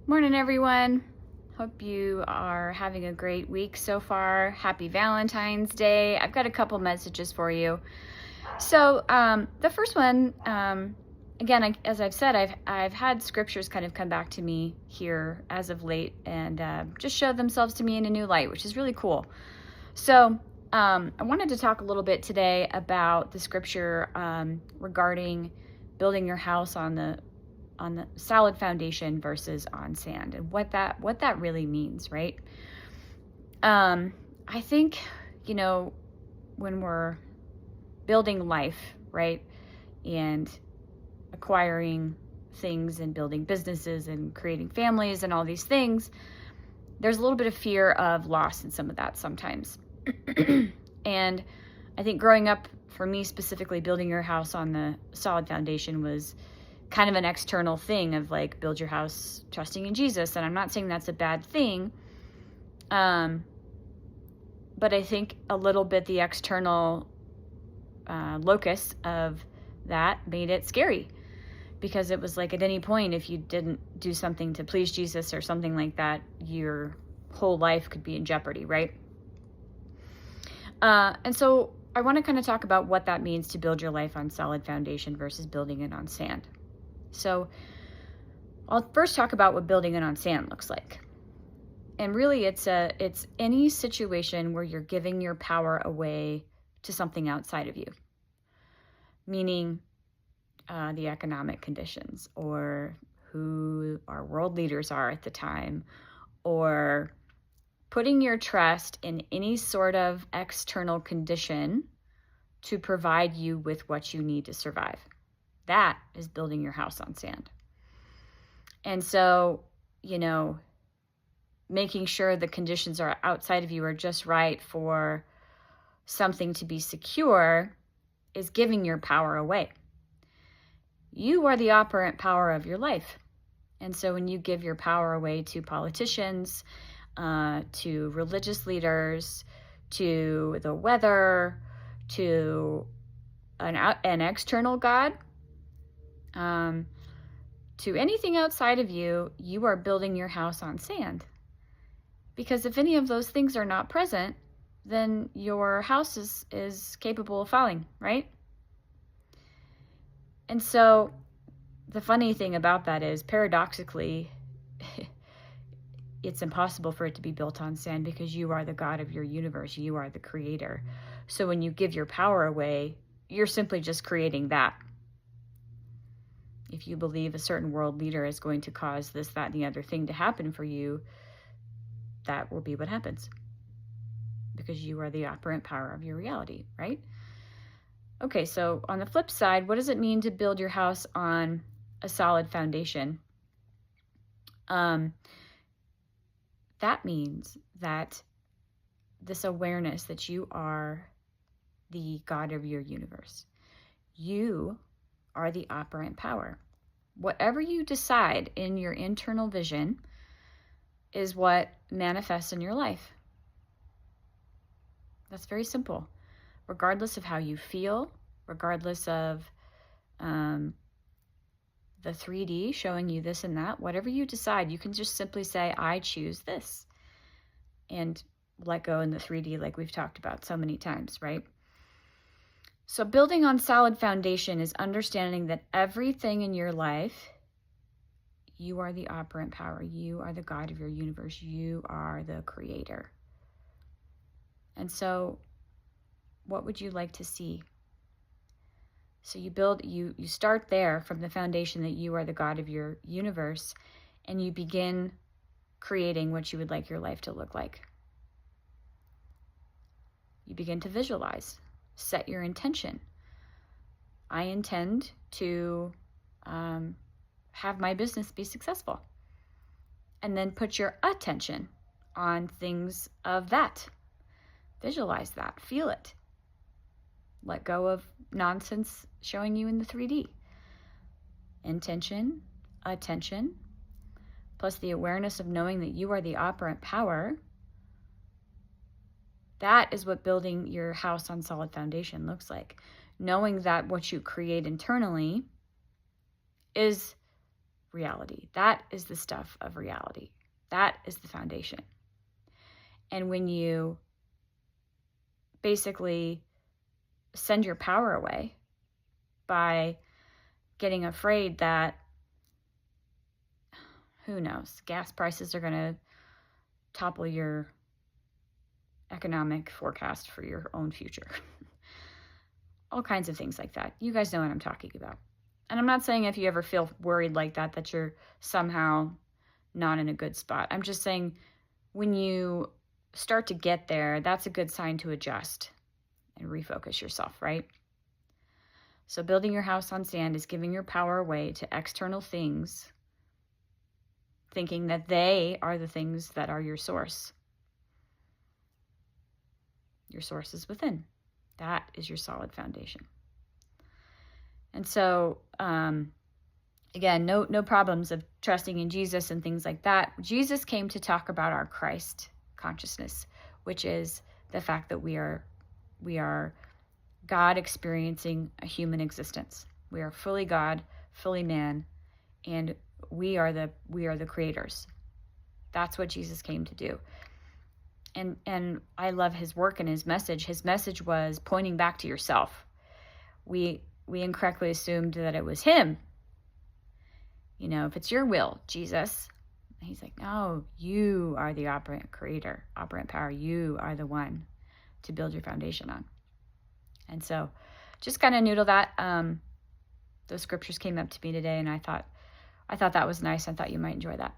Morning, everyone. Hope you are having a great week so far. Happy Valentine's Day. I've got a couple messages for you. So, the first one, again, as I've said, I've had scriptures kind of come back to me here as of late and just show themselves to me in a new light, which is really cool. So, I wanted to talk a little bit today about the scripture regarding building your house on the solid foundation versus on sand, and what that really means, right? I think, when we're building life, right, and acquiring things and building businesses and creating families and all these things, there's a little bit of fear of loss in some of that sometimes. And I think growing up, for me specifically, building your house on the solid foundation was kind of an external thing of like, build your house trusting in Jesus. And I'm not saying that's a bad thing. But I think a little bit the external locus of that made it scary, because it was like at any point, if you didn't do something to please Jesus or something like that, your whole life could be in jeopardy, right? And so I want to kind of talk about what that means to build your life on solid foundation versus building it on sand. So I'll first talk about what building it on sand looks like. And really it's any situation where you're giving your power away to something outside of you. Meaning the economic conditions, or who our world leaders are at the time, or putting your trust in any sort of external condition to provide you with what you need to survive. That is building your house on sand. And so, making sure the conditions are outside of you are just right for something to be secure is giving your power away. You are the operant power of your life. And so when you give your power away to politicians, to religious leaders, to the weather, to an external God, to anything outside of you, you are building your house on sand. Because if any of those things are not present, then your house is capable of falling, right? And so the funny thing about that is, paradoxically, it's impossible for it to be built on sand, because you are the God of your universe. You are the creator. So when you give your power away, you're simply just creating that. If you believe a certain world leader is going to cause this, that, and the other thing to happen for you, that will be what happens, because you are the operant power of your reality, right? Okay, so on the flip side, what does it mean to build your house on a solid foundation? That means that this awareness that you are the God of your universe. You are the operant power. Whatever you decide in your internal vision is what manifests in your life. That's very simple. Regardless of how you feel, regardless of the 3D showing you this and that, whatever you decide, you can just simply say, I choose this, and let go in the 3D, like we've talked about so many times, right? So building on solid foundation is understanding that everything in your life, you are the operant power. You are the God of your universe. You are the creator. And so what would you like to see? So you start there from the foundation that you are the God of your universe, and you begin creating what you would like your life to look like. You begin to visualize, set your intention. I intend to have my business be successful. And then put your attention on things of that. Visualize that, feel it. Let go of nonsense showing you in the 3D. Intention, attention, plus the awareness of knowing that you are the operant power. That is what building your house on solid foundation looks like. Knowing that what you create internally is reality. That is the stuff of reality. That is the foundation. And when you basically send your power away by getting afraid that, who knows, gas prices are going to topple your economic forecast for your own future. All kinds of things like that. You guys know what I'm talking about. And I'm not saying if you ever feel worried like that, that you're somehow not in a good spot. I'm just saying when you start to get there, that's a good sign to adjust and refocus yourself, right? So building your house on sand is giving your power away to external things, thinking that they are the things that are your source. Your source is within. That is your solid foundation. And so, again, no problems of trusting in Jesus and things like that. Jesus came to talk about our Christ consciousness, which is the fact that we are God experiencing a human existence. We are fully God, fully man, and we are the creators. That's what Jesus came to do. And I love his work and his message. His message was pointing back to yourself. We incorrectly assumed that it was him. You know, if it's your will, Jesus. He's like, no, you are the operant creator, operant power. You are the one to build your foundation on. And so just kind of noodle that. Those scriptures came up to me today, and I thought that was nice. I thought you might enjoy that.